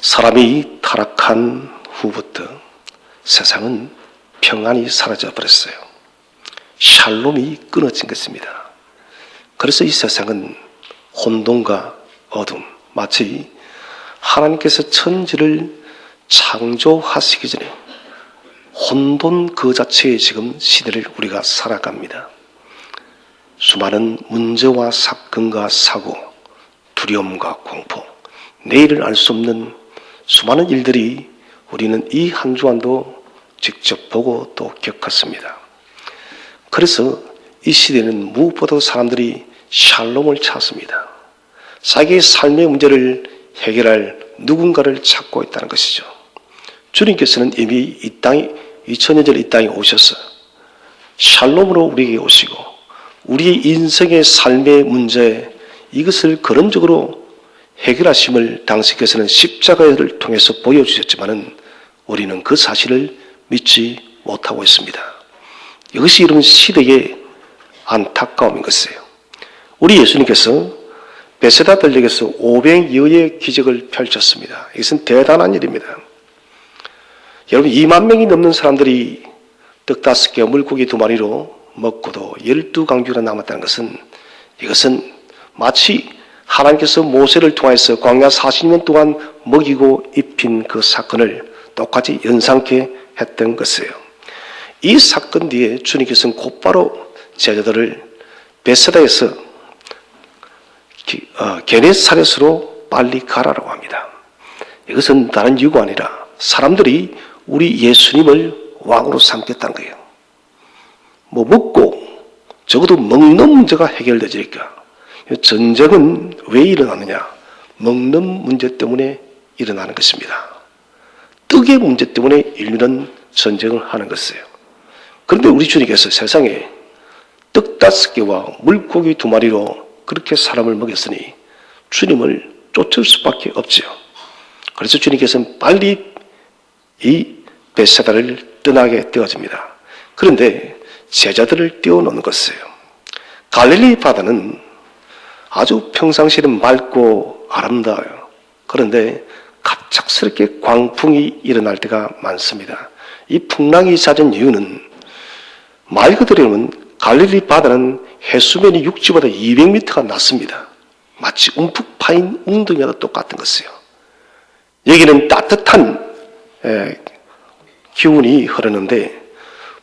사람이 타락한 후부터 세상은 평안이 사라져 버렸어요. 샬롬이 끊어진 것입니다. 그래서 이 세상은 혼돈과 어둠, 마치 하나님께서 천지를 창조하시기 전에 혼돈 그 자체의 지금 시대를 우리가 살아갑니다. 수많은 문제와 사건과 사고, 두려움과 공포, 내일을 알 수 없는 수많은 일들이 우리는 이 한 주간도 직접 보고 또 겪었습니다. 그래서 이 시대는 무엇보다도 사람들이 샬롬을 찾습니다. 자기의 삶의 문제를 해결할 누군가를 찾고 있다는 것이죠. 주님께서는 이미 2000년 전에 이 땅에 오셔서 샬롬으로 우리에게 오시고 우리의 인생의 삶의 문제 이것을 근원적으로 해결하심을 당신께서는 십자가를 통해서 보여주셨지만은 우리는 그 사실을 믿지 못하고 있습니다. 이것이 이런 시대의 안타까움인 것이에요. 우리 예수님께서 베세다 들녘에서 500여의 기적을 펼쳤습니다. 이것은 대단한 일입니다. 여러분 2만 명이 넘는 사람들이 떡 5개와 물고기 2마리로 먹고도 12강주가 남았다는 것은 이것은 마치 하나님께서 모세를 통해서 광야 40년 동안 먹이고 입힌 그 사건을 똑같이 연상케 했던 것이에요. 이 사건 뒤에 주님께서는 곧바로 제자들을 베세다에서 게네사렛으로 빨리 가라라고 합니다. 이것은 다른 이유가 아니라 사람들이 우리 예수님을 왕으로 삼겠다는 거예요. 뭐 먹고 적어도 먹는 문제가 해결되니까. 전쟁은 왜 일어나느냐? 먹는 문제 때문에 일어나는 것입니다. 떡의 문제 때문에 인류는 전쟁을 하는 것이에요. 그런데 우리 주님께서 세상에 떡 5개와 물고기 2마리로 그렇게 사람을 먹였으니 주님을 쫓을 수밖에 없지요. 그래서 주님께서는 빨리 이 베세다를 떠나게 되어집니다. 그런데 제자들을 띄워놓는 것이에요. 갈릴리 바다는 아주 평상시에는 맑고 아름다워요. 그런데 갑작스럽게 광풍이 일어날 때가 많습니다. 이 풍랑이 잦은 이유는 말 그대로는 갈릴리 바다는 해수면이 육지보다 200m가 낮습니다. 마치 움푹 파인 웅덩이와 똑같은 것이에요. 여기는 따뜻한 기운이 흐르는데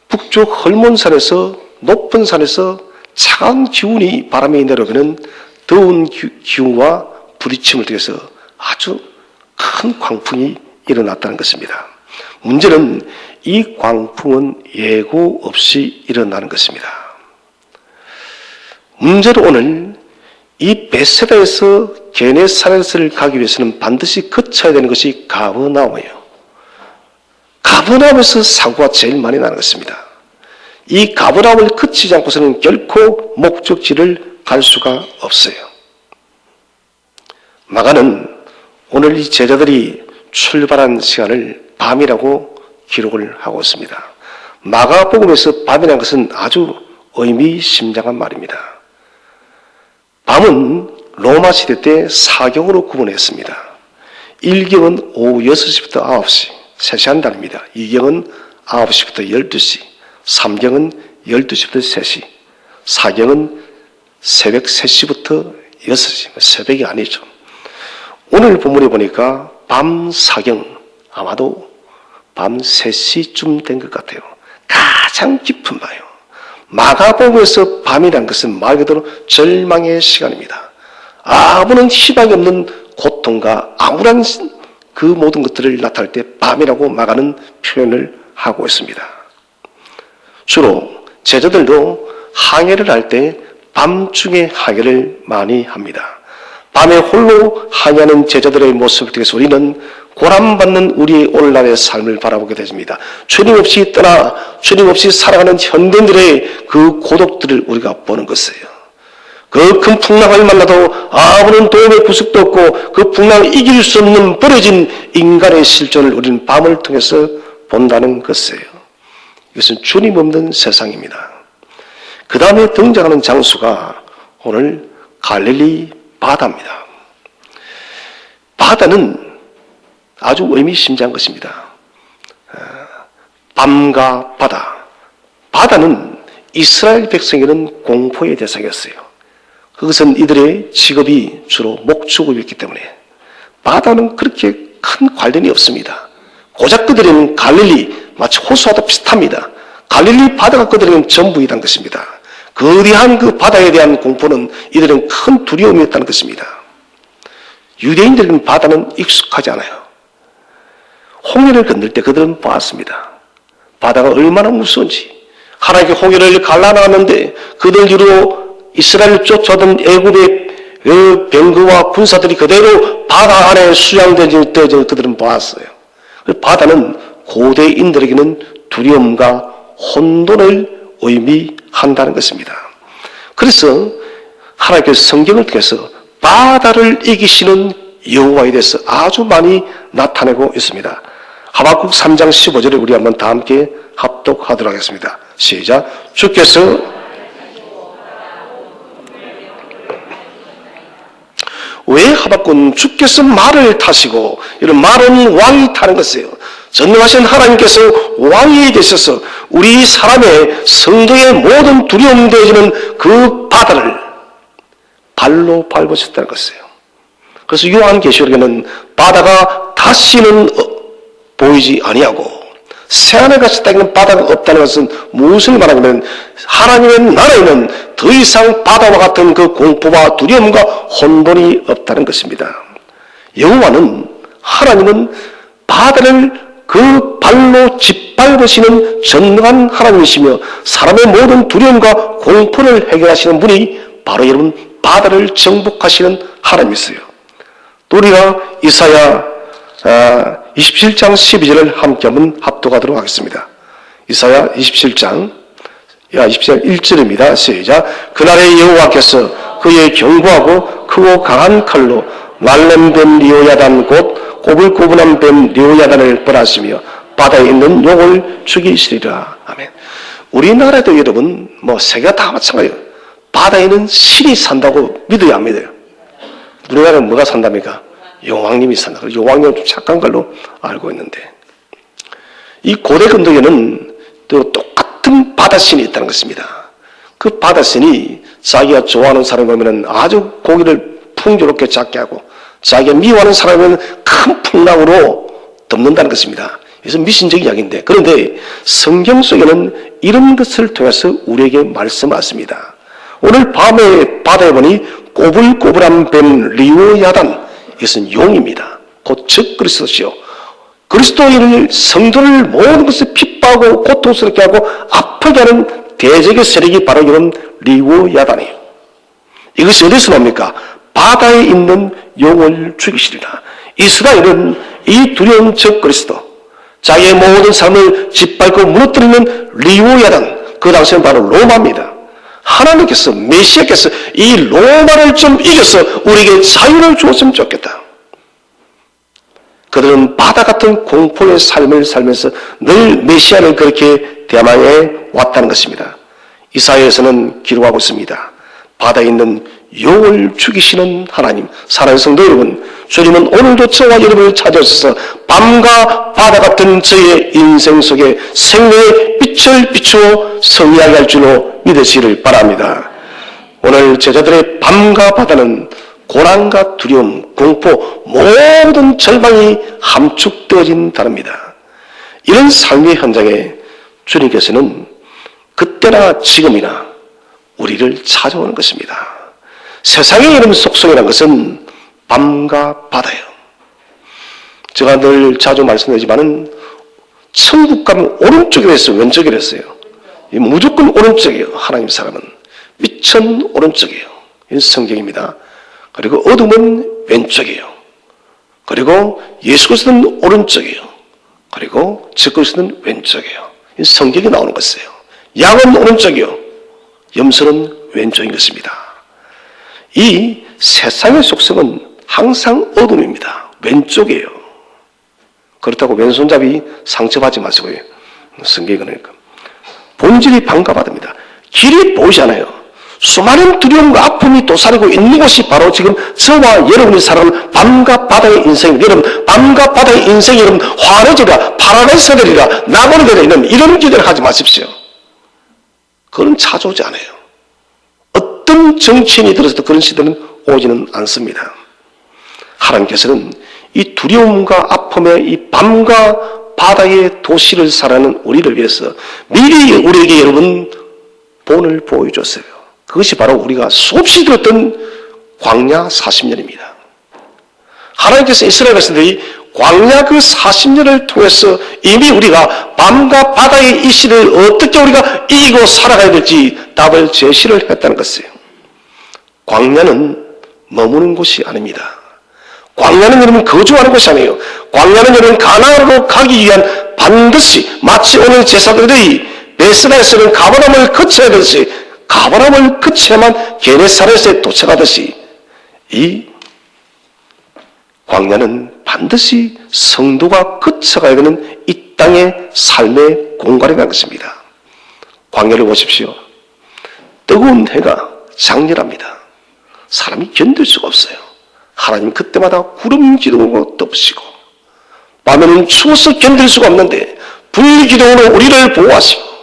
북쪽 헐몬산에서 높은 산에서 차가운 기운이 바람이 내려오면 더운 기운과 부딪힘을 통해서 아주 큰 광풍이 일어났다는 것입니다. 문제는 이 광풍은 예고 없이 일어나는 것입니다. 문제로 오늘 이 베세다에서 게네사렛을 가기 위해서는 반드시 거쳐야 되는 것이 가버나움이에요. 가버나움에서 사고가 제일 많이 나는 것입니다. 이 가버나움을 거치지 않고서는 결코 목적지를 갈 수가 없어요. 마가는 오늘 이 제자들이 출발한 시간을 밤이라고 기록을 하고 있습니다. 마가복음에서 밤이라는 것은 아주 의미심장한 말입니다. 밤은 로마 시대 때 4경으로 구분했습니다. 1경은 오후 6시부터 9시, 3시한단입니다. 2경은 9시부터 12시, 3경은 12시부터 3시, 4경은 새벽 3시부터 6시, 새벽이 아니죠. 오늘 본문에 보니까 밤 4경, 아마도 밤 3시쯤 된 것 같아요. 가장 깊은 밤이에요. 마가복음에서 밤이란 것은 말 그대로 절망의 시간입니다. 아무런 희망이 없는 고통과 암울한 그 모든 것들을 나타낼 때 밤이라고 마가는 표현을 하고 있습니다. 주로 제자들도 항해를 할 때 밤중에 항해를 많이 합니다. 밤에 홀로 항해하는 제자들의 모습을 통해서 우리는 고난받는 우리의 오늘날의 삶을 바라보게 됩니다. 주님 없이 떠나 주님 없이 살아가는 현대인들의 그 고독들을 우리가 보는 것이에요. 그 큰 풍랑을 만나도 아무런 도움의 구석도 없고 그 풍랑을 이길 수 없는 버려진 인간의 실존을 우리는 밤을 통해서 본다는 것이에요. 이것은 주님 없는 세상입니다. 그 다음에 등장하는 장소가 오늘 갈릴리 바다입니다. 바다는 아주 의미심장한 것입니다. 밤과 바다. 바다는 이스라엘 백성에게는 공포의 대상이었어요. 그것은 이들의 직업이 주로 목축업이었기 때문에 바다는 그렇게 큰 관련이 없습니다. 고작 그들은 갈릴리 마치 호수와도 비슷합니다. 갈릴리 바다가 그들에게는 전부이란 것입니다. 거대한 그 바다에 대한 공포는 이들은 큰 두려움이었다는 것입니다. 유대인들은 바다는 익숙하지 않아요. 홍해를 건널 때 그들은 보았습니다. 바다가 얼마나 무서운지. 하나님께 홍해를 갈라놨는데 그들 뒤로 이스라엘을 쫓아오던 애굽의 그 병거와 군사들이 그대로 바다 안에 수양되어 그들은 보았어요. 바다는 고대인들에게는 두려움과 혼돈을 의미한다는 것입니다. 그래서 하나님께서 성경을 통해서 바다를 이기시는 여호와에 대해서 아주 많이 나타내고 있습니다. 하박국 3장 15절을 우리 한번 다 함께 합독하도록 하겠습니다. 시작. 주께서 왜 하박국은 주께서 말을 타시고, 이런 말은 왕이 타는 것이에요. 전능하신 하나님께서 왕이 되셔서 우리 사람의 성도의 모든 두려움 되어지는 그 바다를 발로 밟으셨다는 것이에요. 그래서 요한계시록에는 바다가 다시는 보이지 아니하고 새하늘 같이 땅에는 바다가 없다는 것은 무엇을 말하냐면 하나님의 나라에는 더 이상 바다와 같은 그 공포와 두려움과 혼돈이 없다는 것입니다. 여호와는, 하나님은 바다를 그 발로 짓밟으시는 전능한 하나님이시며 사람의 모든 두려움과 공포를 해결하시는 분이 바로 여러분 바다를 정복하시는 하나님이세요. 또 우리가 이사야 27장 12절을 함께 한번 합독하도록 하겠습니다. 이사야 27장 1절입니다. 시작. 그날에 여호와께서 그의 견고하고 크고 강한 칼로 날렘뱀 리오야단 곧 꼬불꼬불한 뱀 리오야단을 벌하시며 바다에 있는 용을 죽이시리라. 아멘. 우리나라도 여러분 세계가 다 마찬가지예요. 바다에는 신이 산다고 믿어야 안 믿어요? 우리나라는 뭐가 산답니까? 용왕님이 산다. 용왕님은 좀 착한 걸로 알고 있는데, 이 고대 근동에는 또 똑같은 바다신이 있다는 것입니다. 그 바다신이 자기가 좋아하는 사람이 오면 아주 고기를 풍요롭게 잡게 하고, 자기가 미워하는 사람은 큰 풍랑으로 덮는다는 것입니다. 그래서 미신적인 이야기인데, 그런데 성경 속에는 이런 것을 통해서 우리에게 말씀하십니다. 오늘 밤에 바다에 보니 꼬불꼬불한 뱀 리오야단, 이것은 용입니다. 곧 즉 그리스도시요. 그리스도인을, 성도를 모든 것을 핍박하고 고통스럽게 하고 아프게 하는 대적의 세력이 바로 이런 리오야단이에요. 이것이 어디서 나옵니까? 바다에 있는 용을 죽이시리라. 이스라엘은 이 두려운 적 그리스도, 자기의 모든 삶을 짓밟고 무너뜨리는 리오야단, 그 당시는 바로 로마입니다. 하나님께서, 메시아께서 이 로마를 좀 이겨서 우리에게 자유를 주었으면 좋겠다. 그들은 바다 같은 공포의 삶을 살면서 늘 메시아를 그렇게 대망해 왔다는 것입니다. 이사야에서는 기록하고 있습니다. 바다에 있는 용을 죽이시는 하나님, 사랑하는 성도 여러분, 주님은 오늘도 저와 여러분을 찾아오셔서 밤과 바다 같은 저의 인생 속에 생명의 빛을 비추어 성리하게 할 줄로 믿으시기를 바랍니다. 오늘 제자들의 밤과 바다는 고난과 두려움, 공포, 모든 절망이 함축되어진 단어입니다. 이런 삶의 현장에 주님께서는 그때나 지금이나 우리를 찾아오는 것입니다. 세상의 이름 속성이라는 것은 밤과 바다예요. 제가 늘 자주 말씀드리지만은 천국 가면 오른쪽이라 했어요, 왼쪽이라 했어요. 무조건 오른쪽이에요. 하나님 사람은 빛은 오른쪽이에요. 이건 성경입니다. 그리고 어둠은 왼쪽이에요. 그리고 예수 그리스도는 오른쪽이에요. 그리고 즉 그리스도는 왼쪽이에요. 이건 성경에 나오는 것이에요. 양은 오른쪽이요, 염소는 왼쪽인 것입니다. 이 세상의 속성은 항상 어둠입니다. 왼쪽이에요. 그렇다고 왼손잡이 상처받지 마시고요. 성경이 그러니까 본질이 밤과 바다입니다. 길이 보이잖아요. 수많은 두려움과 아픔이 도사리고 있는 곳이 바로 지금 저와 여러분이 살아가는 밤과 바다의 인생, 여러분 밤과 바다의 인생이 여러분 환해지리라, 파라다이스 되리라, 나무는 되리라, 이런 기도를 하지 마십시오. 그건 찾아오지 않아요. 어떤 정치인이 들어서도 그런 시대는 오지는 않습니다. 하나님께서는 이 두려움과 아픔의 이 밤과 바다의 도시를 살아가는 우리를 위해서 미리 우리에게 여러분 본을 보여줬어요. 그것이 바로 우리가 수없이 들었던 광야 40년입니다. 하나님께서 이스라엘 백성들이 광야 그 40년을 통해서 이미 우리가 밤과 바다의 이 시대를 어떻게 우리가 이기고 살아가야 될지 답을 제시를 했다는 것이에요. 광야는 머무는 곳이 아닙니다. 광야는 여러분 거주하는 곳이 아니에요. 광야는 여러분 가나안으로 가기 위한 반드시 마치 오늘 제사들이 베스라에서는 가버나움을 거쳐야 되듯이 가버나움을 거쳐야만 게네사렛에 도착하듯이 이 광야는 반드시 성도가 거쳐가야 되는 이 땅의 삶의 공간이라는 것입니다. 광야를 보십시오. 뜨거운 해가 장렬합니다. 사람이 견딜 수가 없어요. 하나님 그때마다 구름 기둥으로 덮으시고 밤에는 추워서 견딜 수가 없는데 불 기둥으로 우리를 보호하시고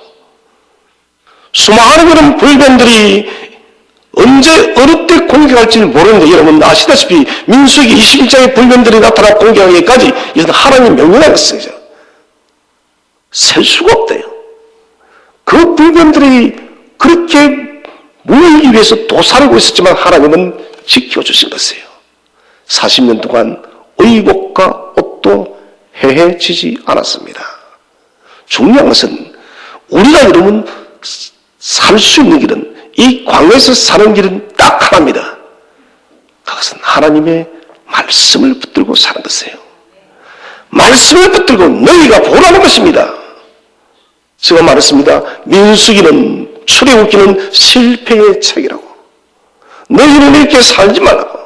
수많은 그런 불변들이 언제 어느 때 공격할지 모르는데 여러분 아시다시피 민수기 21장의 불변들이 나타나 공격하기까지 이것은 하나님 명령한 것이죠. 셀 수가 없대요. 그 불변들이 그렇게 모이기 위해서 도사리고 있었지만 하나님은 지켜주신 것이에요. 40년 동안 의복과 옷도 해해지지 않았습니다. 중요한 것은 우리가 여러분 살 수 있는 길은 이 광야에서 사는 길은 딱 하나입니다. 그것은 하나님의 말씀을 붙들고 사는 것이에요. 말씀을 붙들고 너희가 보라는 것입니다. 제가 말했습니다. 민수기는 출애굽기는 실패의 책이라고. 너희는 이렇게 살지 말라고.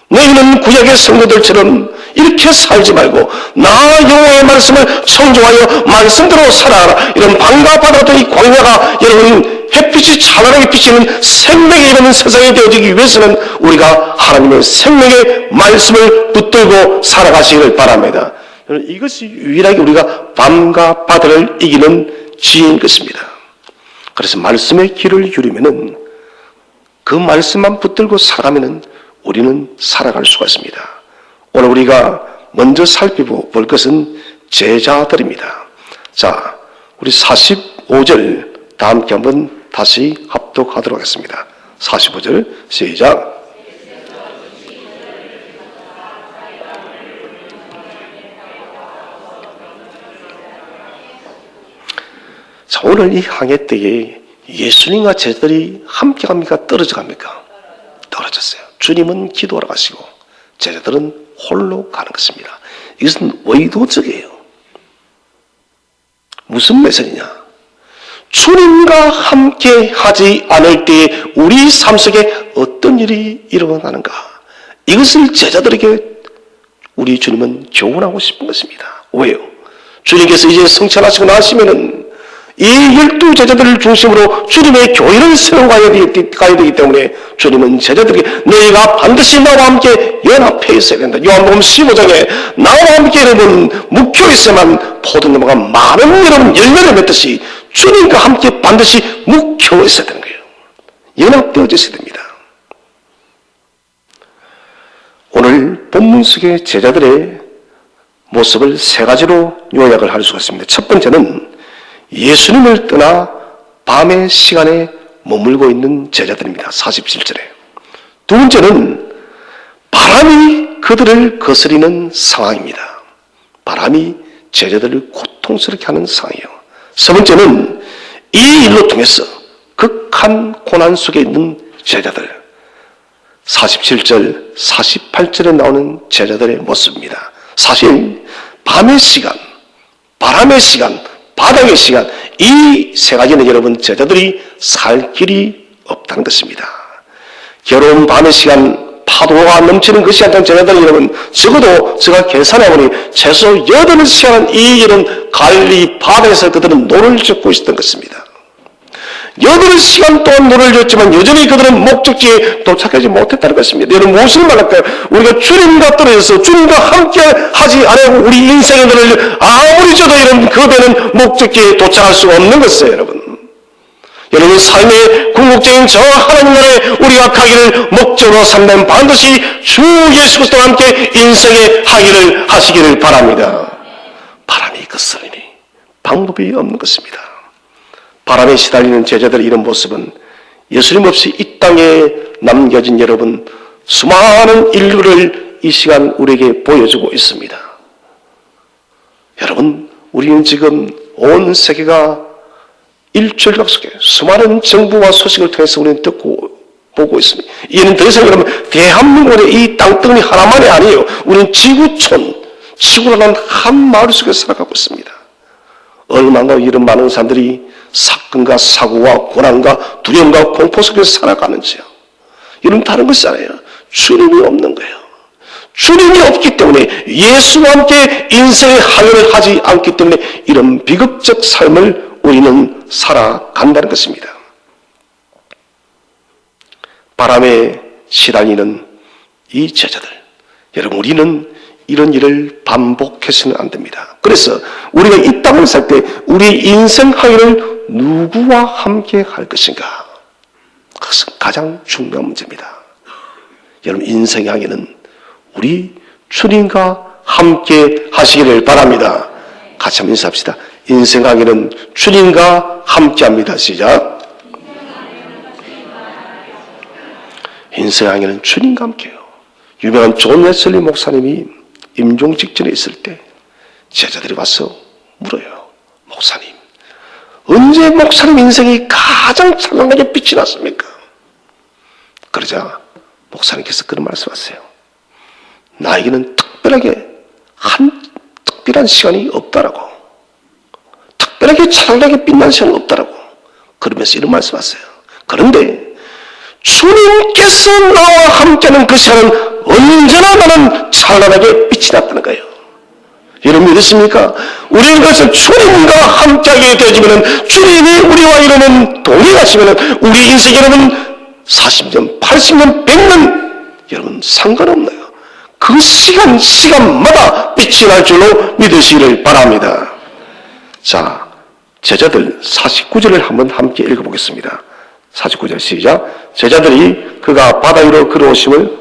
너희는 구약의 성도들처럼 이렇게 살지 말고 나 여호와의 말씀을 청종하여 말씀대로 살아라. 이런 밤과 바다도 이 광야가 여러분 햇빛이 찬란하게 비치는 생명이 이르는 세상이 되어지기 위해서는 우리가 하나님의 생명의 말씀을 붙들고 살아가시기를 바랍니다. 이것이 유일하게 우리가 밤과 바다를 이기는 지혜인 것입니다. 그래서 말씀의 길을 유리면은 그 말씀만 붙들고 살아가면은 우리는 살아갈 수가 있습니다. 오늘 우리가 먼저 살펴볼 것은 제자들입니다. 자, 우리 45절 다 함께 한번 다시 합독하도록 하겠습니다. 45절 시작. 자, 오늘 이 항해 때에 예수님과 제자들이 함께 갑니까? 떨어져 갑니까? 떨어졌어요. 주님은 기도하러 가시고 제자들은 홀로 가는 것입니다. 이것은 의도적이에요. 무슨 메시지냐? 주님과 함께 하지 않을 때 우리 삶 속에 어떤 일이 일어나는가? 이것을 제자들에게 우리 주님은 교훈하고 싶은 것입니다. 왜요? 주님께서 이제 성천하시고 나시면은 이 12제자들을 중심으로 주님의 교회를 세워가야 되기 때문에 주님은 제자들에게 너희가 반드시 나와 함께 연합해 있어야 된다. 요한복음 15장에 나와 함께 여러분 묵혀 있어야만 포도나무가 많은 여러분 열매를 맺듯이 주님과 함께 반드시 묵혀 있어야 되는 거예요. 연합되어져 있어야 됩니다. 오늘 본문 속의 제자들의 모습을 세 가지로 요약을 할 수가 있습니다. 첫 번째는 예수님을 떠나 밤의 시간에 머물고 있는 제자들입니다. 47절에. 두 번째는 바람이 그들을 거스리는 상황입니다. 바람이 제자들을 고통스럽게 하는 상황이에요. 세 번째는 이 일로 통해서 극한 고난 속에 있는 제자들. 47절, 48절에 나오는 제자들의 모습입니다. 사실 밤의 시간, 바람의 시간, 바닥의 시간, 이 세 가지는 여러분 제자들이 살 길이 없다는 것입니다. 괴로운 밤의 시간, 파도가 넘치는 그 시간 동안 제자들은 여러분 적어도 제가 계산해보니 최소 8시간은 이 이런 갈리 바다에서 그들은 노를 젓고 있었던 것입니다. 8시간 동안 노래를 줬지만 여전히 그들은 목적지에 도착하지 못했다는 것입니다. 여러분 무엇을 말할까요? 우리가 주님과 떨어져서 주님과 함께 하지 않고 우리 인생의 노래를 아무리 줘도 이런 거대한 목적지에 도착할 수가 없는 것이에요. 여러분 삶의 궁극적인 저 하나님 나라에 우리가 가기를 목적으로 삼는 반드시 주 예수 그리스도와 함께 인생의 하기를 하시기를 바랍니다. 바람이 거스르니 방법이 없는 것입니다. 바람에 시달리는 제자들의 이런 모습은 예수님 없이 이 땅에 남겨진 여러분 수많은 인류를 이 시간 우리에게 보여주고 있습니다. 여러분 우리는 지금 온 세계가 일주일간 속에 수많은 정부와 소식을 통해서 우리는 듣고 보고 있습니다. 이는 더 이상 여러분 대한민국의 이 땅덩어리 하나만이 아니에요. 우리는 지구라는 한 마을 속에 살아가고 있습니다. 얼마나 이런 많은 사람들이 사건과 사고와 고난과 두려움과 공포 속에서 살아가는지요. 이런 다른 것이 아니에요. 주님이 없는 거예요. 주님이 없기 때문에 예수와 함께 인생의 하연을 하지 않기 때문에 이런 비극적 삶을 우리는 살아간다는 것입니다. 바람에 시달리는 이 제자들, 여러분 우리는 이런 일을 반복해서는 안 됩니다. 그래서 우리가 이 땅을 살 때 우리 인생 하연을 누구와 함께 할 것인가? 그것은 가장 중요한 문제입니다. 여러분 인생 하연은 우리 주님과 함께 하시기를 바랍니다. 같이 한번 인사합시다. 인생 하연은 주님과 함께합니다. 시작. 인생 하연은 주님과 함께해요. 유명한 존 웨슬리 목사님이 임종 직전에 있을 때 제자들이 와서 물어요. 목사님, 언제 목사님 인생이 가장 찬란하게 빛이 났습니까? 그러자 목사님께서 그런 말씀하세요. 나에게는 특별한 시간이 없다라고. 특별하게 찬란하게 빛난 시간은 없다라고. 그러면서 이런 말씀하세요. 그런데 주님께서 나와 함께하는 그 시간은 언제나 나는 찬란하게 빛이 났다는 거예요. 여러분 믿으십니까? 우리는 그래서 주님과 함께하게 되어지면 주님이 우리와 이러는 동행하시면 우리 인생 여러분 40년, 80년, 100년 여러분 상관없나요? 그 시간마다 빛이 날 줄로 믿으시기를 바랍니다. 자, 제자들 49절을 한번 함께 읽어보겠습니다. 49절 시작. 제자들이 그가 바다 위로 걸어오심을,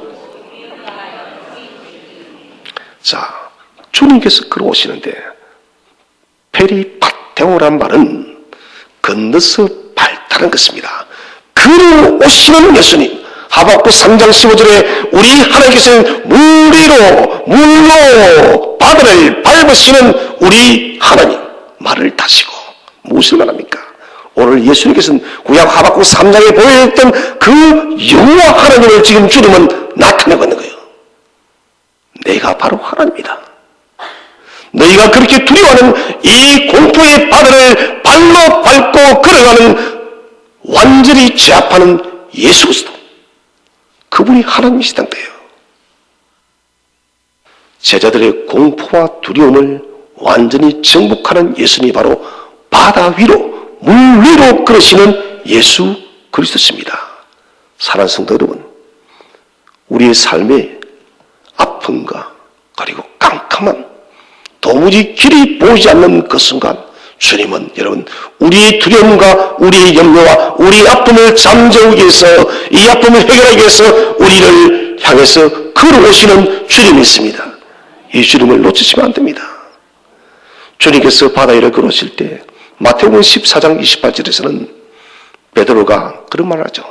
자, 주님께서 걸어오시는데 페리파테오란 말은 건너서 밟다는 것입니다. 걸어오시는 예수님. 하박국 3장 15절에 우리 하나님께서는 물로 바다를 밟으시는 우리 하나님 말을 다시고 무엇을 말합니까? 오늘 예수님께서는 구약 하박국 3장에 보여줬던 그 여호와 하나님을 지금 주님은 나타내고 있는 거예요. 내가 바로 하나님이다. 너희가 그렇게 두려워하는 이 공포의 바다를 발로 밟고 걸어가는 완전히 제압하는 예수 그리스도, 그분이 하나님이시다는 거예요. 제자들의 공포와 두려움을 완전히 정복하는 예수님이 바로 바다 위로 물 위로 걸으시는 예수 그리스도십니다. 사랑하는 성도 여러분, 우리의 삶에 아픔과 그리고 깜깜한 도무지 길이 보이지 않는 그 순간 주님은 여러분 우리의 두려움과 우리의 염려와 우리의 아픔을 잠재우기 위해서, 이 아픔을 해결하기 위해서 우리를 향해서 걸어오시는 주님이 있습니다. 이 주님을 놓치시면 안 됩니다. 주님께서 바다 위를 걸어오실 때 마태복음 14장 28절에서는 베드로가 그런 말을 하죠.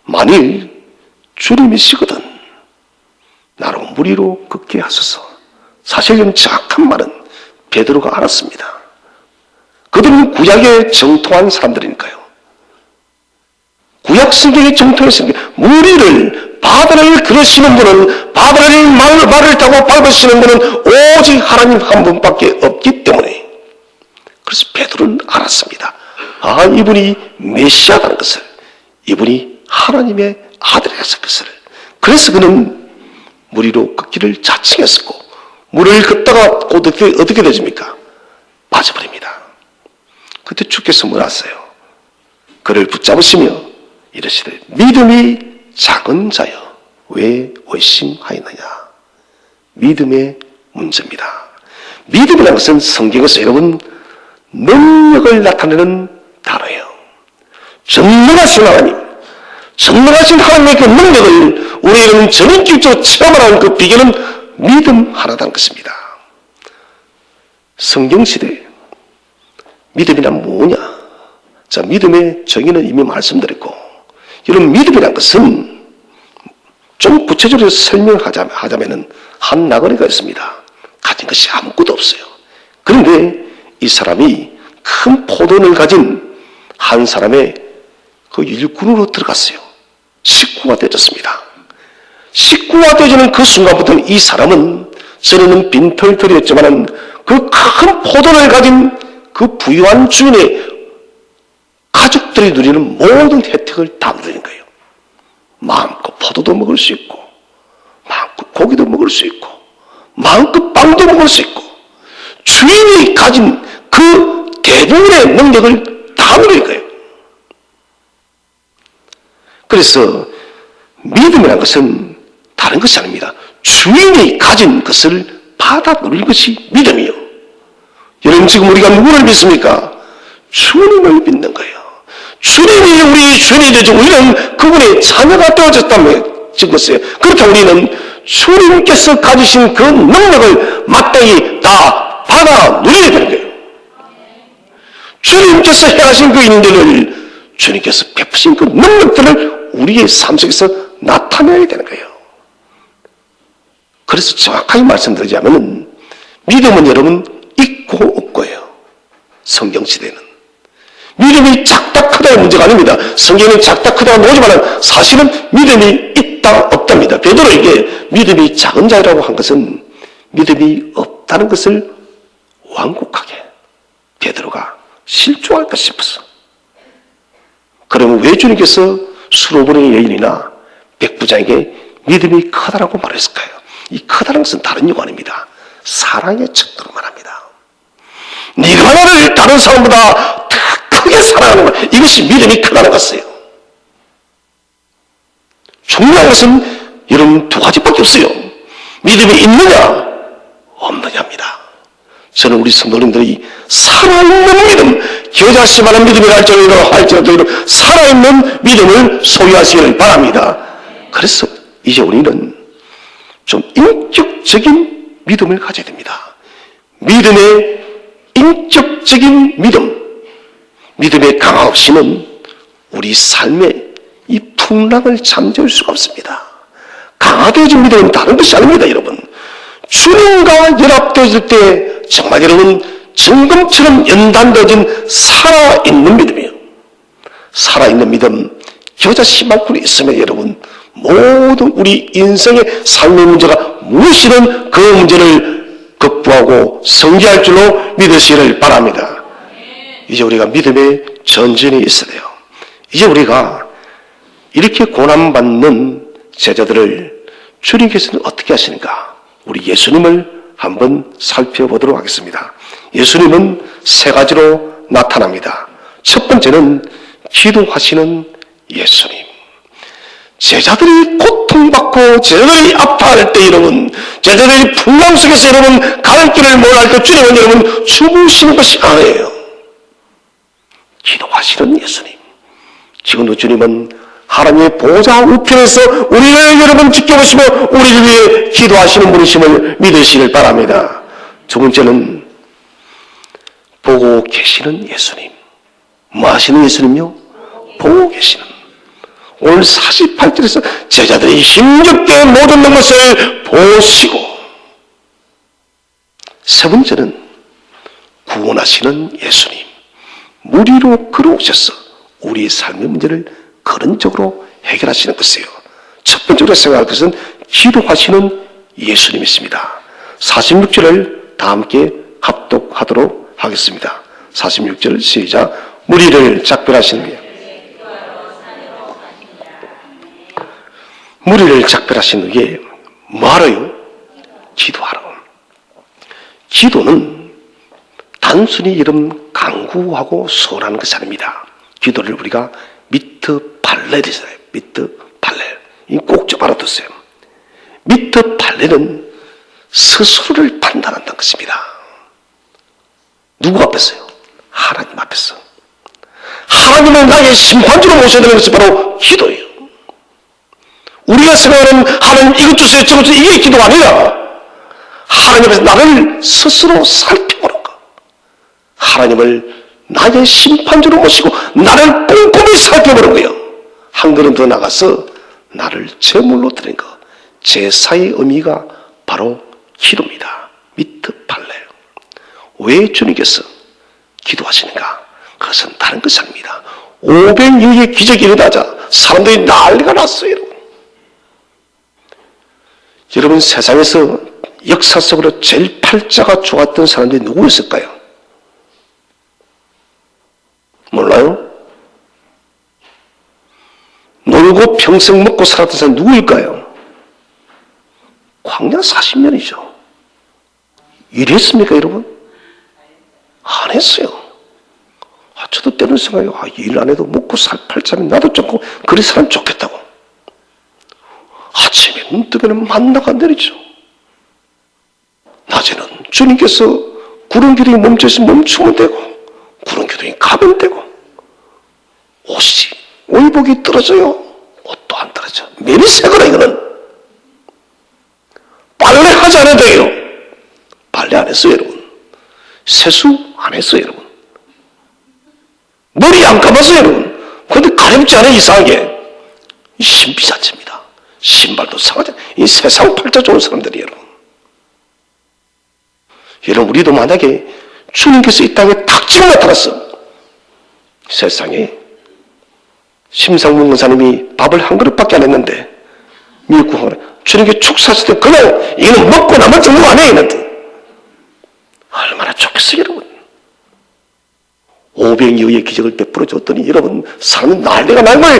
만일 주님이시거든 나로 물 위로 걷게 하소서. 사실 이런 정확한 말은 베드로가 알았습니다. 그들은 구약에 정통한 사람들이니까요. 구약 성경에 정통했으니까 물 위를 바다를 걸으시는 분은, 바다를 말을 타고 밟으시는 분은 오직 하나님 한 분밖에 없기 때문에, 그래서 베드로는 알았습니다. 아, 이분이 메시아라는 것을, 이분이 하나님의 아들이었을 것을. 그래서 그는 물 위로 걷기를 자칭했었고, 물을 걷다가 곧 어떻게 되십니까? 빠져버립니다. 그때 주께서 뭐라 하세요? 그를 붙잡으시며 이르시되 믿음이 작은 자여 왜 의심하였느냐. 믿음의 문제입니다. 믿음이라는 것은 성경에서 여러분 능력을 나타내는 단어예요. 전능하신 하나님, 전능하신 하나님의 그 능력을 우리에게는 전인격적으로 체험하는 그 비결은 믿음 하나다는 것입니다. 성경시대에 믿음이란 뭐냐? 자, 믿음의 정의는 이미 말씀드렸고, 여러분 믿음이란 것은 좀 구체적으로 설명하자면 한 나그네가 있습니다. 가진 것이 아무것도 없어요. 그런데 이 사람이 큰 포도를 가진 한 사람의 그 일꾼으로 들어갔어요. 식구가 되어졌습니다. 식구가 되어지는 그 순간부터는 이 사람은 전에는 빈털터리였지만 그 큰 포도를 가진 그 부유한 주인의 가족들이 누리는 모든 혜택을 다 누리는 거예요. 마음껏 포도도 먹을 수 있고, 마음껏 고기도 먹을 수 있고, 마음껏 빵도 먹을 수 있고, 주인이 가진 그 대부분의 능력을 다 누리는 거예요. 그래서 믿음이라는 것은 다른 것이 아닙니다. 주인이 가진 것을 받아 누리는 것이 믿음이요. 여러분 지금 우리가 누구를 믿습니까? 주님을 믿는 거예요. 주님이 우리 주인이 되죠. 우리는 그분의 자녀가 되어졌다며 증거했어요. 그렇게 우리는 주님께서 가지신 그 능력을 마땅히 다 받아 누려야 되는 거예요. 주님께서 행하신 그 일들을 주님께서 베푸신 그 능력들을 우리의 삶 속에서 나타내야 되는 거예요. 그래서 정확하게 말씀드리자면 믿음은 여러분 있고 없고예요. 성경시대는 믿음이 작다 크다의 문제가 아닙니다. 성경은 작다 크다가 나오지만 사실은 믿음이 있다 없답니다. 베드로에게 믿음이 작은 자라고 한 것은 믿음이 없다는 것을 완곡하게 베드로가 실족할까 싶었어. 그러면 왜 주님께서 수로보는 여인이나 백부장에게 믿음이 크다라고 말했을까요? 이 크다는 것은 다른 이유가 아닙니다. 사랑의 척도로 말합니다. 네가 나를 다른 사람보다 더 크게 사랑하는 것, 이것이 믿음이 크다는 것이에요. 중요한 것은 여러분 두 가지밖에 없어요. 믿음이 있느냐 없느냐입니다. 저는 우리 성도님들이 살아있는 믿음, 겨자씨만한 믿음이라 할지라도 살아있는 믿음을 소유하시기를 바랍니다. 그래서 이제 우리는 좀 인격적인 믿음을 가져야 됩니다. 믿음의 인격적인 믿음의 강화 없이는 우리 삶의 이 풍랑을 잠재울 수가 없습니다. 강화되어진 믿음은 다른 것이 아닙니다, 여러분. 주님과 연합되어질 때 정말 여러분 정금처럼 연단되어진 살아있는 믿음이에요. 살아있는 믿음, 겨자씨만큼 있으면 여러분 모든 우리 인생의 삶의 문제가 무엇이든 그 문제를 극복하고 성취할 줄로 믿으시기를 바랍니다. 이제 우리가 믿음의 전진에 있어야 돼요. 이제 우리가 이렇게 고난받는 제자들을 주님께서는 어떻게 하시는가? 우리 예수님을 한번 살펴보도록 하겠습니다. 예수님은 세 가지로 나타납니다. 첫 번째는 기도하시는 예수님. 제자들이 고통받고 제자들이 아파할 때 여러분, 제자들이 풍랑 속에서 여러분 갈 길을 몰랄 때 주님은 여러분 죽으시는 것이 아니에요. 기도하시는 예수님. 지금도 주님은 하나님의 보좌 우편에서 우리를 여러분 지켜보시며 우리를 위해 기도하시는 분이심을 믿으시길 바랍니다. 두 번째는 보고 계시는 예수님. 뭐 하시는 예수님요? 보고 계시는. 오늘 48절에서 제자들이 힘겹게 못 얻는 것을 보시고, 세 번째는 구원하시는 예수님. 물 위로 걸어오셔서 우리의 삶의 문제를 근원적으로 해결하시는 것이에요. 첫 번째로 생각할 것은 기도하시는 예수님이십니다. 46절을 다 함께 합독하도록 하겠습니다. 46절 시작. 무리를 작별하시는 게 무리를 작별하신 후에 뭐하러요? 기도하러. 기도는 단순히 이런 간구하고 소원하는 것이 아닙니다. 기도를 우리가 미트 발렐이잖아요. 미트 발렐. 이 꼭 좀 알아두세요. 미트 발렐은 스스로를 판단한다는 것입니다. 누구 앞에서요? 하나님 앞에서. 하나님을 나의 심판주로 모셔야 되는 것이 바로 기도예요. 우리가 생각하는 하나님 이것 주세요 저것 주세요 이게 기도가 아니라 하나님 앞에서 나를 스스로 살펴보는 것. 하나님을 나의 심판주로 모시고 나를 꼼꼼히 살펴보는 거예요. 한 걸음 더 나가서 나를 제물로 드리는 것. 제사의 의미가 바로 기도입니다. 미트 발레. 왜 주님께서 기도하시는가? 그것은 다른 것이 아닙니다. 500여의 기적이 일어나자 사람들이 난리가 났어요. 여러분 세상에서 역사 속으로 제일 팔자가 좋았던 사람들이 누구였을까요? 몰라요? 놀고 평생 먹고 살았던 사람 누구일까요? 광야 40년이죠. 일했습니까 여러분? 안 했어요. 저도 때는 생각해요. 일 안 해도 먹고 살 팔자면 나도 조금 그리 사람 좋겠다고. 아침에 눈 뜨면 만나가 내리죠. 낮에는 주님께서 구름 기둥이 멈춰있으면 멈추면 되고 구름 기둥이 가면 되고 옷이 의복이 떨어져요. 옷도 안 떨어져. 매일 새거라 이거는. 빨래하지 않아도 돼요. 빨래 안 했어요 여러분. 세수 안 했어요 여러분. 머리 안 감았어요 여러분. 그런데 가렵지 않아요 이상하게. 신비 자체입니다. 신발도 상하지 않아요. 이 세상 팔자 좋은 사람들이 여러분. 여러분 우리도 만약에 주님께서 이 땅에 탁 찍어 나타났어. 세상에 심상문 목사님이 밥을 한 그릇밖에 안 했는데 미국 주님께 축사했을 때 그냥 이거는 먹고 남을 정도가 아니에요 이는데 얼마나 좋겠어요 여러분. 500여의 기적을 베풀어 줬더니 여러분 사람은 난리가 난 거예요.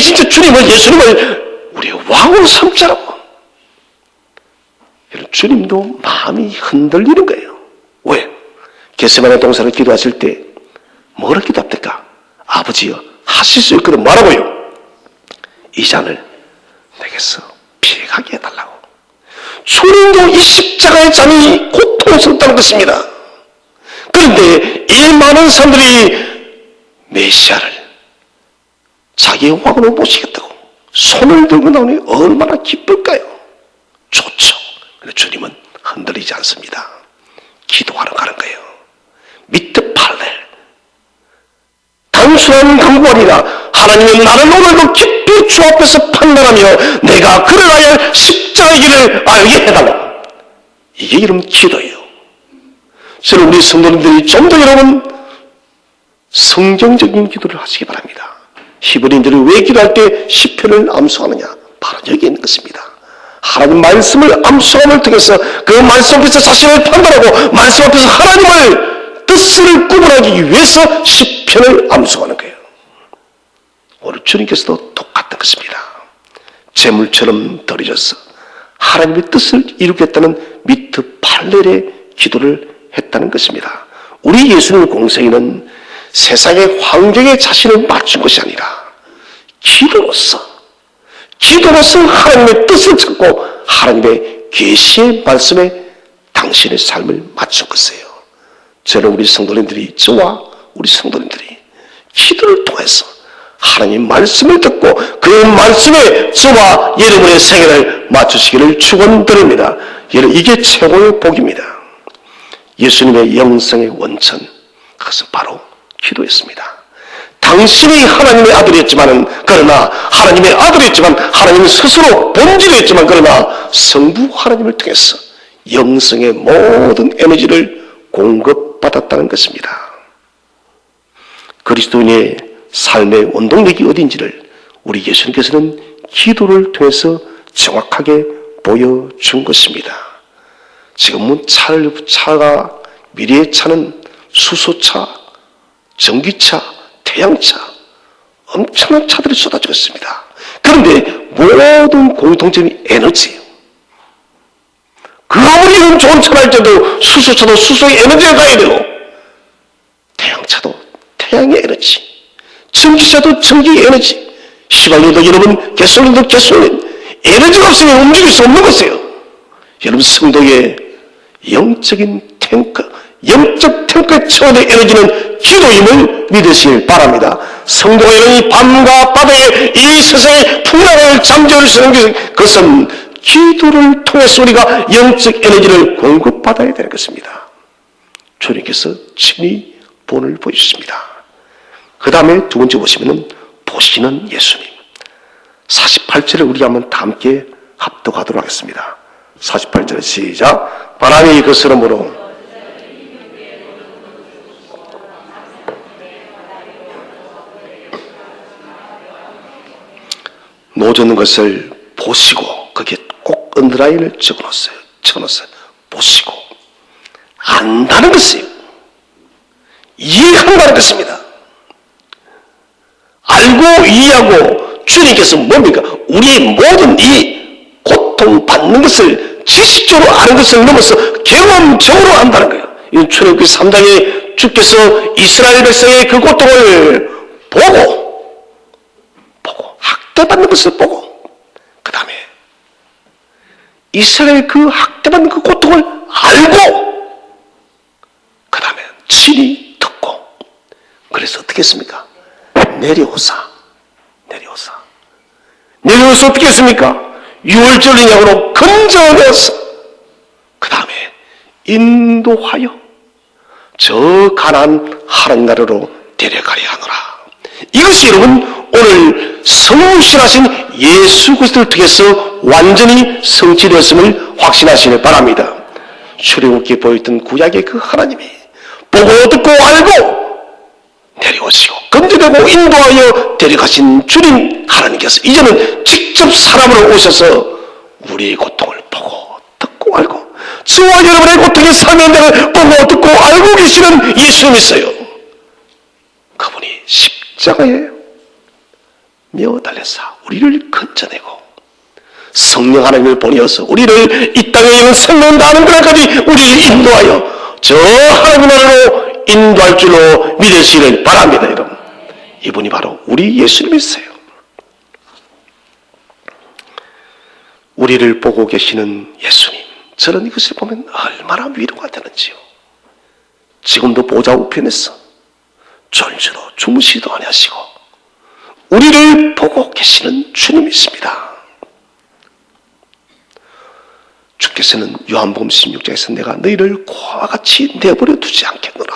진짜 주님을 예수님을 우리의 왕으로 삼자라고. 여러분 주님도 마음이 흔들리는 거예요. 왜? 겟세마네 동산을 기도하실 때 뭐라 기도합니까? 아버지여 하실 수 있거든 뭐라고요? 이 잔을 내게서 피해가게 해달라고. 주님도 이 십자가의 잔이 고통스럽다는 것입니다. 그런데 이 많은 사람들이 메시아를 자기의 왕으로 모시겠다고 손을 들고 나오니 얼마나 기쁠까요? 좋죠. 그런데 주님은 흔들리지 않습니다. 기도하러 가는 거예요. 미트 팔레. 단순한 간구가 아니라 하나님은 나를 오늘도 깊이 주 앞에서 판단하며 내가 걸어가야 할 십자가의 길을 알게 해달라고. 이게 여러분 기도예요. 저는 우리 성도님들이 좀 더 여러분 성경적인 기도를 하시기 바랍니다. 히브리인들이 왜 기도할 때 시편을 암송하느냐? 바로 여기 있는 것입니다. 하나님 말씀을 암송함을 통해서 그 말씀 앞에서 자신을 판단하고 말씀 앞에서 하나님을 뜻을 구분하기 위해서 시편을 암송하는 거예요. 오늘 주님께서도 똑같은 것입니다. 재물처럼 드려져서 하나님의 뜻을 이루겠다는 미트 팔렐의 기도를 했다는 것입니다. 우리 예수님 공생애는 세상의 환경에 자신을 맞춘 것이 아니라 기도로서 하나님의 뜻을 찾고 하나님의 계시의 말씀에 당신의 삶을 맞춘 것이에요. 저는 우리 성도님들이 저와 우리 성도님들이 기도를 통해서 하나님 말씀을 듣고 그 말씀에 저와 여러분의 생애를 맞추시기를 축원드립니다. 여러분 이게 최고의 복입니다. 예수님의 영성의 원천 그것은 바로 기도였습니다. 당신이 하나님의 아들이었지만 그러나 하나님의 아들이었지만 하나님 스스로 본질이었지만 그러나 성부 하나님을 통해서 영성의 모든 에너지를 공급받았다는 것입니다. 그리스도인의 삶의 원동력이 어딘지를 우리 예수님께서는 기도를 통해서 정확하게 보여준 것입니다. 지금은 차가 미래의 차는 수소차, 전기차, 태양차 엄청난 차들이 쏟아지고 있습니다. 그런데 모든 공통점이 에너지예요. 그 아무리 좋은 차를 할 때도 수소차도 수소의 에너지가 가야 되고 태양차도 태양의 에너지, 전기차도 전기 에너지, 휘발유도 여러분 가솔린도 가솔린, 에너지가 없으면 움직일 수 없는 것이에요. 여러분 성도의 영적인 탱크, 영적 탱크의 차원의 에너지는 기도임을 믿으시길 바랍니다. 성도가 여러분이 밤과 바다에 이 세상의 풍랑을 잠재울 수 있는 것은 기도를 통해서 우리가 영적 에너지를 공급받아야 되는 것입니다. 주님께서 친히 본을 보여주십니다. 그 다음에 두 번째 보시면은 보시는 예수님. 48절을 우리 한번 다 함께 합독하도록 하겠습니다. 48절 시작. 바람이 거스름으로 노젓는 것을 보시고, 거기에 꼭 언더라인을 적어놓았어요. 보시고 안다는 것이에요. 이해한다는 것입니다. 알고 이해하고, 주님께서 뭡니까? 우리의 모든 이 고통받는 것을 지식적으로 아는 것을 넘어서 경험적으로 안다는 거예요. 이건 출애굽기 3장에 주께서 이스라엘 백성의 그 고통을 보고 학대받는 것을 보고, 그 다음에 이스라엘 그 학대받는 그 고통을 알고, 그 다음에 친히 듣고, 그래서 어떻게 했습니까? 내려오사 어떻게 했습니까? 6월절 인양으로 건져내서, 그 다음에 인도하여 저 가나안 하는 나라로 데려가야 하노라. 이것이 여러분 오늘 성실하신 예수 그리스도를 통해서 완전히 성취되었음을 확신하시길 바랍니다. 출애굽기에 보였던 구약의 그 하나님이 보고 듣고 알고 내려오시고 건져내고 인도하여 데려가신 주님 하나님께서 이제는 직접 사람으로 오셔서 우리의 고통을 보고 듣고 알고, 저와 여러분의 고통의 사명들을 보고 듣고 알고 계시는 예수님이 있어요. 그분이 십자가에 며 달려서 우리를 건져내고 성령 하나님을 보내어서 우리를 이 땅에 있는 생명 다하는 그날까지 우리를 인도하여 저 하나님 나라로 인도할 줄로 믿으시길 바랍니다. 여러분, 이분이 바로 우리 예수님이세요. 우리를 보고 계시는 예수님, 저는 이것을 보면 얼마나 위로가 되는지요. 지금도 보좌 우편에서 졸지로 주무시기도 아니하시고 우리를 보고 계시는 주님이십니다. 주께서는 요한복음 16장에서 내가 너희를 고와 같이 내버려 두지 않겠노라.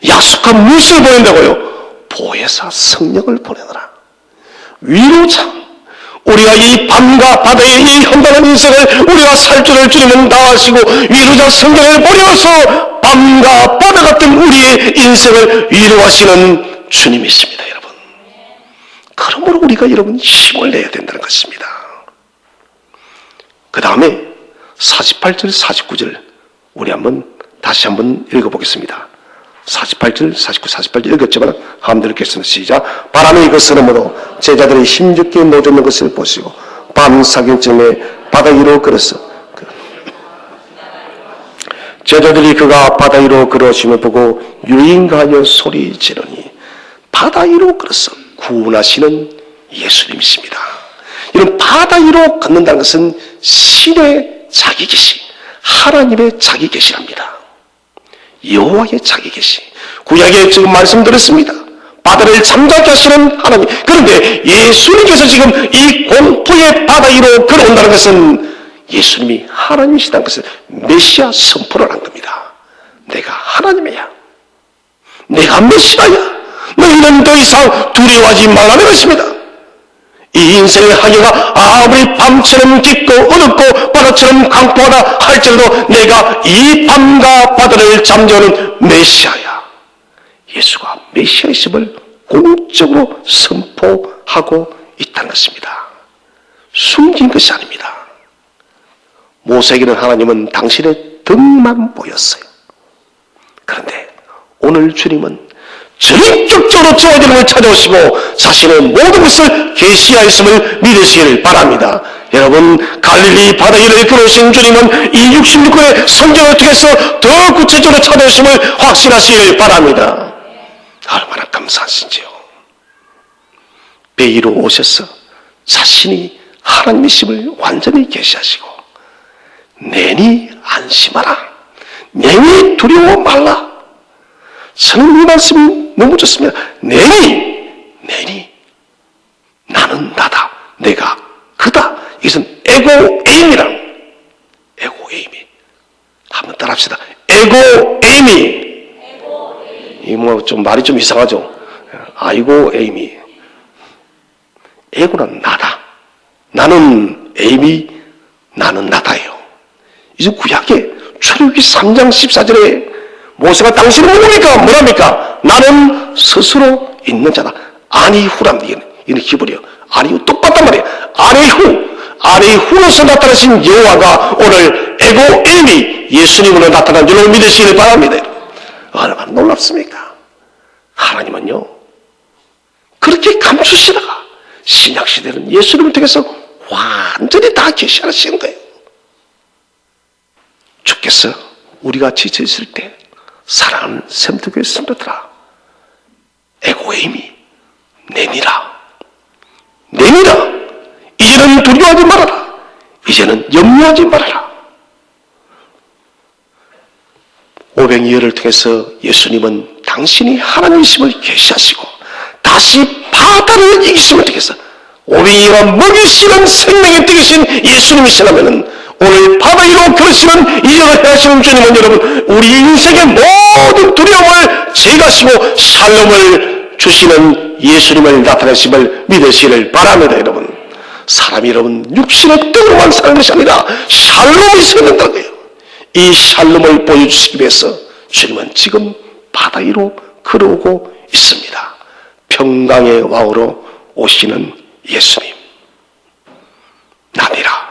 약속한 무엇을 보낸다고요? 보혜사 성령을 보내노라. 위로자, 우리가 이 밤과 바다의 이 현단한 인생을 우리가 살 줄을 주님은 다 아시고 위로자 성령을 보내어서 밤과 바다 같은 우리의 인생을 위로하시는 주님이십니다. 여러분, 그러므로 우리가 여러분 힘을 내야 된다는 것입니다. 그 다음에 48절 49절 우리 다시 한번 읽어보겠습니다. 48절 49, 48절 읽었지만 한번 읽겠습니다. 시작. 바람이 거스름으로 제자들이 힘겹게 노젓는 것을 보시고 밤 사경쯤에 바다 위로 걸었어. 제자들이 그가 바다 위로 걸어오심을 보고 유인가하여 소리 지르니, 바다 위로 걸었어. 구원하시는 예수님이십니다. 이런 바다 위로 걷는다는 것은 신의 자기 계시, 하나님의 자기 계시랍니다. 여호와의 자기 계시. 구약에 지금 말씀드렸습니다. 바다를 잠자게 하시는 하나님. 그런데 예수님께서 지금 이 공포의 바다 위로 걸어온다는 것은 예수님이 하나님이시다는 것을 메시아 선포를 한 겁니다. 내가 하나님이야. 내가 메시아야. 너희는 더 이상 두려워하지 말라는 것입니다. 이 인생의 항해가 아무리 밤처럼 깊고 어둡고 바다처럼 강포하다 할지라도 내가 이 밤과 바다를 잠재우는 메시아야. 예수가 메시아이심을 공적으로 선포하고 있다는 것입니다. 숨긴 것이 아닙니다. 모세에게는 하나님은 당신의 등만 보였어요. 그런데 오늘 주님은 전격적으로 저와 여러분을 찾아오시고 자신의 모든 것을 계시하였음을 믿으시기를 바랍니다. 여러분, 갈릴리 바다 위를 걸어오신 주님은 이 66권의 성경을 통해서 더 구체적으로 찾아오심을 확신하시길 바랍니다. 얼마나 감사하신지요. 베이로 오셔서 자신이 하나님이심을 완전히 계시하시고 내니 안심하라, 내니 두려워 말라. 저는 이 말씀이 너무 좋습니다. 내니 나는 나다, 내가 그다. 이것은 에고에임이라는, 에고에임이, 한번 따라합시다. 에고에임이. 이 뭐 좀 말이 좀 이상하죠. 아이고 에임이. 에고는 나다, 나는 에임이, 나는 나다예요. 이제 구약의 출애굽기 3장 14절에 모세가 당신은 누굽니까? 뭐랍니까? 나는 스스로 있는 자다. 아니후랍니다. 이는 히브리어. 아니후 똑같단 말이에요. 아니후로서 나타나신 여호와가 오늘 에고에임이 예수님으로 나타난 줄로 믿으시길 바랍니다. 얼마나 놀랍습니까? 하나님은요, 그렇게 감추시다가 신약시대는 예수님을 통해서 완전히 다 계시하시는 거예요. 주께서 우리가 지쳐있을 때 사랑하는 샘터교회 성도들아, 에고에임이 내니라. 이제는 두려워하지 말아라. 이제는 염려하지 말아라. 오병이어를 통해서 예수님은 당신이 하나님이심을 계시하시고 다시 바다를 이기심을 통해서 오병이어가 먹이시는 생명의 떡이신 예수님이시라면 오늘 바다 위로 걸으시는 이적을 행하시는 주님은 여러분, 우리 인생의 모든 두려움을 제거하시고 샬롬을 주시는 예수님을 나타내심을 믿으시기를 바랍니다. 여러분, 사람이 여러분 육신의 떡으로만 사는 것이 아니라 샬롬이 있어야 된다는 거예요. 이 샬롬을 보여주시기 위해서 주님은 지금 바다 위로 걸어오고 있습니다. 평강의 왕으로 오시는 예수님. 나니라.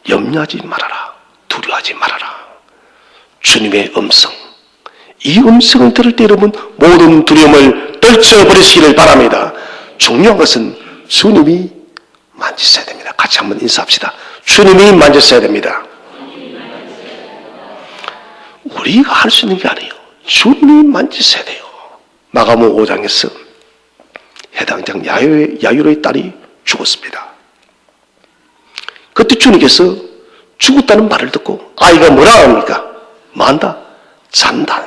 염려하지 말아라. 두려워하지 말아라. 주님의 음성. 이 음성을 들을 때 여러분 모든 두려움을 떨쳐버리시기를 바랍니다. 중요한 것은 주님이 만지셔야 됩니다. 같이 한번 인사합시다. 주님이 만졌어야 됩니다. 우리가 할 수 있는 게 아니에요. 주님이 만지셔야 돼요. 마가복음 5장에서 해당장 야이로의 딸이 죽었습니다. 그때 주님께서 죽었다는 말을 듣고 아이가 뭐라 합니까? 만다? 잔다.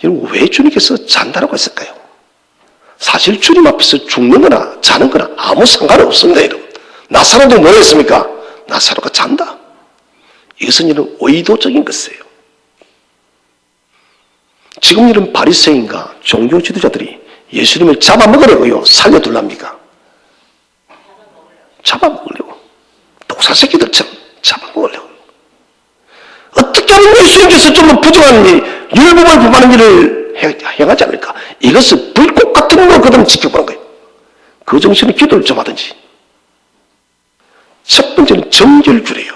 여러분, 왜 주님께서 잔다라고 했을까요? 사실 주님 앞에서 죽는 거나 자는 거나 아무 상관이 없습니다. 여러분, 나사로도 뭐 했습니까? 나사로가 잔다. 이것은 이런 의도적인 것이에요. 지금 이런 바리새인과 종교 지도자들이 예수님을 잡아먹으려고요, 살려둘랍니까? 잡아먹으려고. 독사새끼들처럼 잡아먹으려고. 어떻게 하면 예수님께서 좀 더 부정한 일, 율법을 범하는 일을 행하지 않을까? 이것을 불꽃 같은 거거든 지켜보는 거예요. 그 정신은 기도를 좀 하든지. 첫 번째는 정결주래요.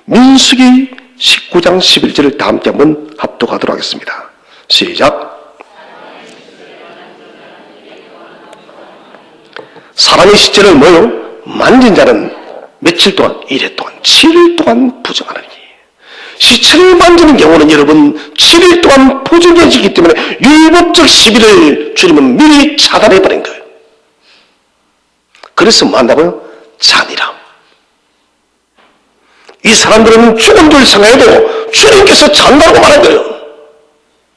민수기 19장 11절을 다 함께 한번 합독하도록 하겠습니다. 시작. 사람의 시체를 뭐요? 만진 자는 며칠 동안, 이래 동안, 7일 동안 부정하느니. 시체를 만지는 경우는 여러분 7일 동안 부정해지기 때문에 율법적 시비를 주님은 미리 차단해버린 거예요. 그래서 뭐 한다고요? 잔이라. 이 사람들은 죽은 줄 생각해도 주님께서 잔다고 말한 거예요.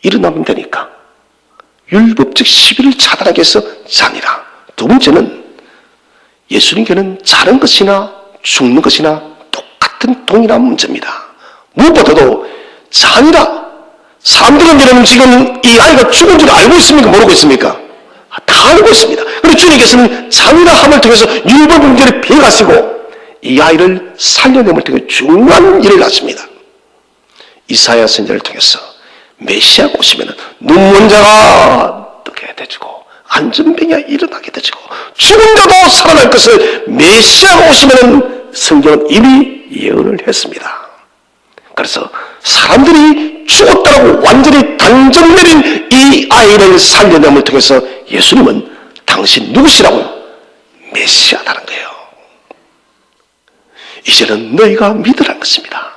일어나면 되니까. 율법적 시비를 차단하기 위해서 잔이라. 두 번째는 예수님께는 자는 것이나 죽는 것이나 똑같은 동일한 문제입니다. 무엇보다도 잔이라. 사람들은 여러분 지금 이 아이가 죽은 줄 알고 있습니까? 모르고 있습니까? 다 알고 있습니다. 그런데 주님께서는 잔이라 함을 통해서 율법 문제를 피해가시고 이 아이를 살려냄을 통해 중요한 일을 하십니다. 이사야 선지자를 통해서 메시아가 오시면 눈먼 자가 뜨게 되지고 안전병이 일어나게 되지고 죽은 자도 살아날 것을 메시아가 오시면 성경은 이미 예언을 했습니다. 그래서 사람들이 죽었다고 완전히 단정 내린 이 아이를 살려냄을 통해서 예수님은 당신 누구시라고요? 메시아라는 거예요. 이제는 너희가 믿으라는 것입니다.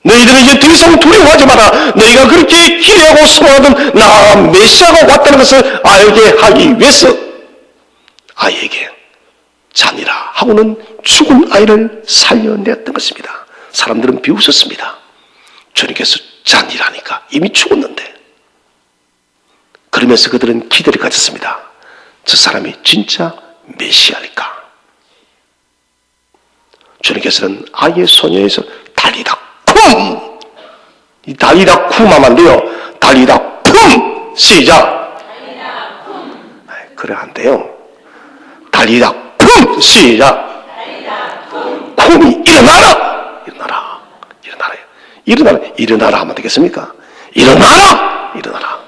너희들은 이제 더 이상 두려워하지 마라. 너희가 그렇게 기대하고 소망하던 나 메시아가 왔다는 것을 알게 하기 위해서 아이에게 잔이라 하고는 죽은 아이를 살려냈던 것입니다. 사람들은 비웃었습니다. 주님께서 잔이라니까 이미 죽었는데. 그러면서 그들은 기대를 가졌습니다. 저 사람이 진짜 메시아일까? 주님께서는 아이의 소녀에서 달리다 쿵! 이 달리다 쿵하면 안 돼요. 달리다 쿵! 시작! 달리다 쿵! 그래 안 돼요. 달리다 쿵! 시작! 달리다 쿵! 쿵이 일어나라! 일어나라! 일어나라! 일어나라! 일어나라 하면 되겠습니까? 일어나라! 일어나라!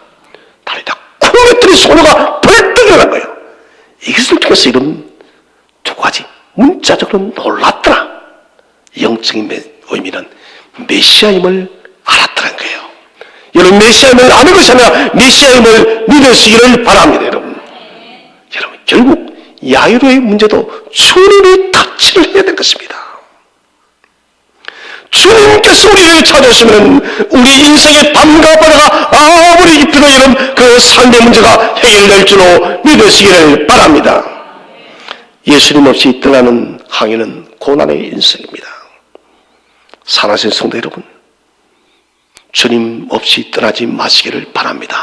달리다 쿵! 했더니 소녀가 벌떡 일어난 거예요. 이것을 통해서 이런 두 가지 문자적으로 놀랐더라. 영적인 의미는 메시아임을 알았다는 거예요. 여러분 메시아임을 아는 것이 아니라 메시아임을 믿으시기를 바랍니다. 여러분 결국 야이로의 문제도 주님이 터치를 해야 될 것입니다. 주님께서 우리를 찾으시면 우리 인생의 밤과 바다가 아무리 깊어도 여러분 그 삶의 문제가 해결될 줄로 믿으시기를 바랍니다. 예수님 없이 떠나는 항해는 고난의 인생입니다. 사랑하는 성도 여러분, 주님 없이 떠나지 마시기를 바랍니다.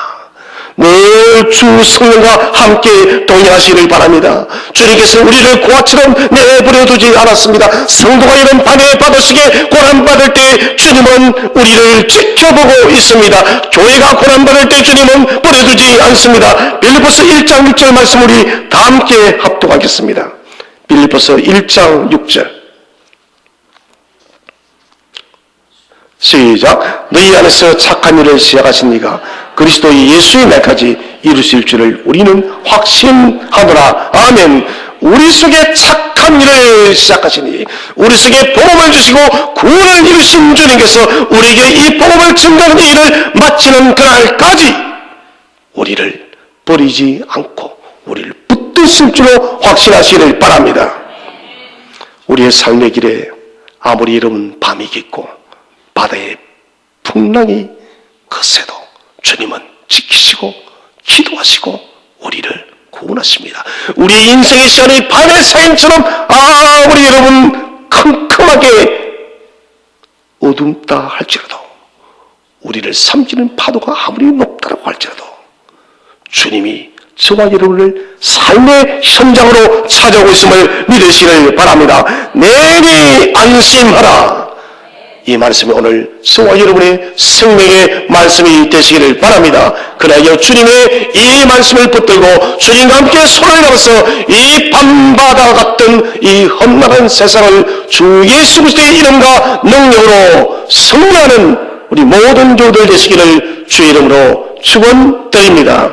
늘 주 성령과 함께 동행하시기를 바랍니다. 주님께서 우리를 고아처럼 내버려두지 않았습니다. 성도가 이런 반의 받으시게 고난받을 때 주님은 우리를 지켜보고 있습니다. 교회가 고난받을 때 주님은 버려두지 않습니다. 빌립보서 1장 6절 말씀 우리 다 함께 합독하겠습니다. 빌립보서 1장 6절 시작. 너희 안에서 착한 일을 시작하신 이가 그리스도 예수의 날까지 이루실 줄을 우리는 확신하노라. 아멘. 우리 속에 착한 일을 시작하시니 우리 속에 복음을 주시고 구원을 이루신 주님께서 우리에게 이 복음을 증거하는 일을 마치는 그날까지 우리를 버리지 않고 우리를 붙드실 줄로 확신하시기를 바랍니다. 우리의 삶의 길에 아무리 여러분 밤이 깊고 바다의 풍랑이 거세도 주님은 지키시고 기도하시고 우리를 구원하십니다. 우리 인생의 시간이 밤의 사인처럼 아무리 여러분 컴컴하게 어둡다 할지라도 우리를 삼키는 파도가 아무리 높다고 할지라도 주님이 저와 여러분을 삶의 현장으로 찾아오고 있음을 믿으시기를 바랍니다. 내니 안심하라. 이 말씀이 오늘 저와 여러분의 생명의 말씀이 되시기를 바랍니다. 그러하여 주님의 이 말씀을 붙들고 주님과 함께 손을 잡아서 이 밤바다 같은 이 험난한 세상을 주 예수 그리스도의 이름과 능력으로 승리하는 우리 모든 교우들 되시기를 주의 이름으로 축원드립니다.